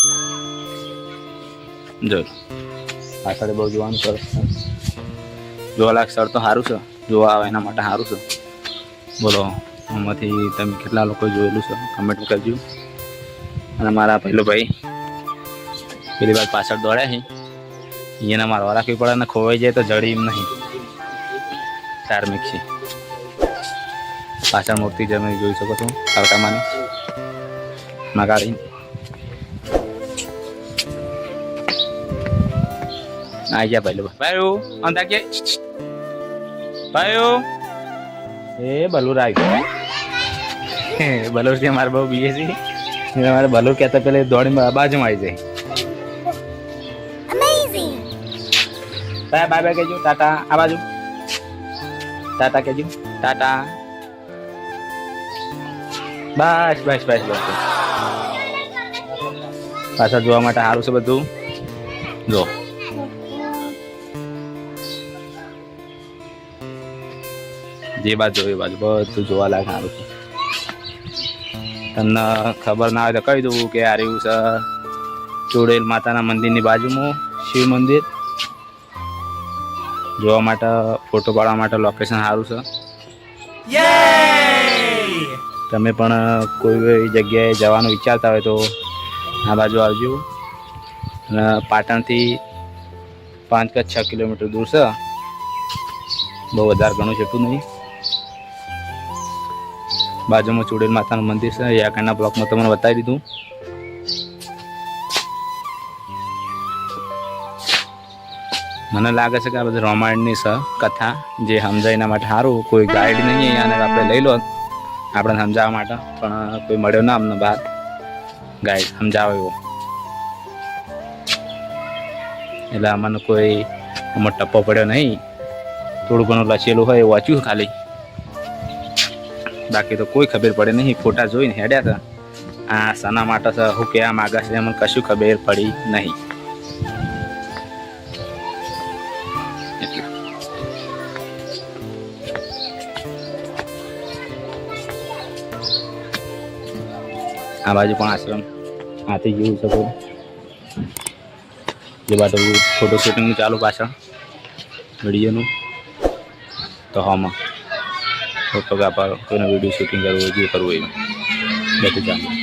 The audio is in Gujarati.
જો પાછળ બહુ જોવાનું સરસ છે. જોવા લાયક સ્થળ તો સારું છે, જોવા આવે એના માટે સારું છે. બોલો આમાંથી તમે કેટલા લોકો જોયેલું છે કમેન્ટ કરજો. અને મારા પહેલો ભાઈ પેલી વાર પાછળ દોડ્યા છે, એને મારવા રાખવી પડે ને ખોવાઈ જાય તો જડી એમ નહીં. ધાર્મિક છે. પાછળ મૂર્તિ તમે જોઈ શકો છો કાળકામાની નગાડી. આ ગયા ભાઈ ભાઈ અંધા કે ભાઈ એ બલુર આવી બલુર થી અમારે બહુ બીએ છે. અમારે બલુર કહેતા પેલા દોડી બાજુમાં આવી જાય. બાય બાય કહેજો ટાટા. આ બાજુ ટાટા કહેજો ટાટા. બસ બસ બસ બસ. પાછળ જોવા માટે સારું છે બધું. જો જે બાજુ એ બાજુ બધું જોવા લાયક સારું છે. તમને ખબર ના હોય તો કહી દઉં કે આ રહ્યું છે ચુડેલ માતાના મંદિરની બાજુમાં શિવ મંદિર. જોવા માટે ફોટો પાડવા માટે લોકેશન સારું છે. તમે પણ કોઈ જગ્યાએ જવાનું વિચારતા હોય તો આ બાજુ આવજો. અને પાટણથી 5 કે 6 કિલોમીટર દૂર છે, બહુ વધારે ઘણું છે એટલું નહીં. બાજુમાં ચુડેલ માતાનું મંદિર છે, એ આગળના બ્લોકમાં તમને બતાવી દીધું. મને લાગે છે કે આ બધી રામાયણની છે કથા, જે સમજાય એના માટે સારું. કોઈ ગાઈડ નહીં અને આપણે લઈ લો આપણે સમજાવવા માટે, પણ કોઈ મળ્યો ના અમને બહાર ગાઈડ સમજાવે એવો. એટલે અમને કોઈ આમાં ટપ્પો પડ્યો નહીં. થોડું ઘણું લખેલું હોય એવું વાંચ્યું ખાલી, બાકી તો કોઈ ખબર પડે નહીં. ફોટા જોઈને હેડ્યા હતા. આ શાના માટે છે, હું કહેવા માગે છે, મને કશું ખબર પડી નહીં. આ બાજુ પણ આશ્રમ આથી જેવું શકો. જે બાજુ ફોટો શૂટિંગનું ચાલુ પાછળ વિડીયોનું, તો હમાં ફોટોગ્રાફર કોઈને વિડીયો શૂટિંગ કરવું હોય જે કરવું હોય બધું ચાલુ.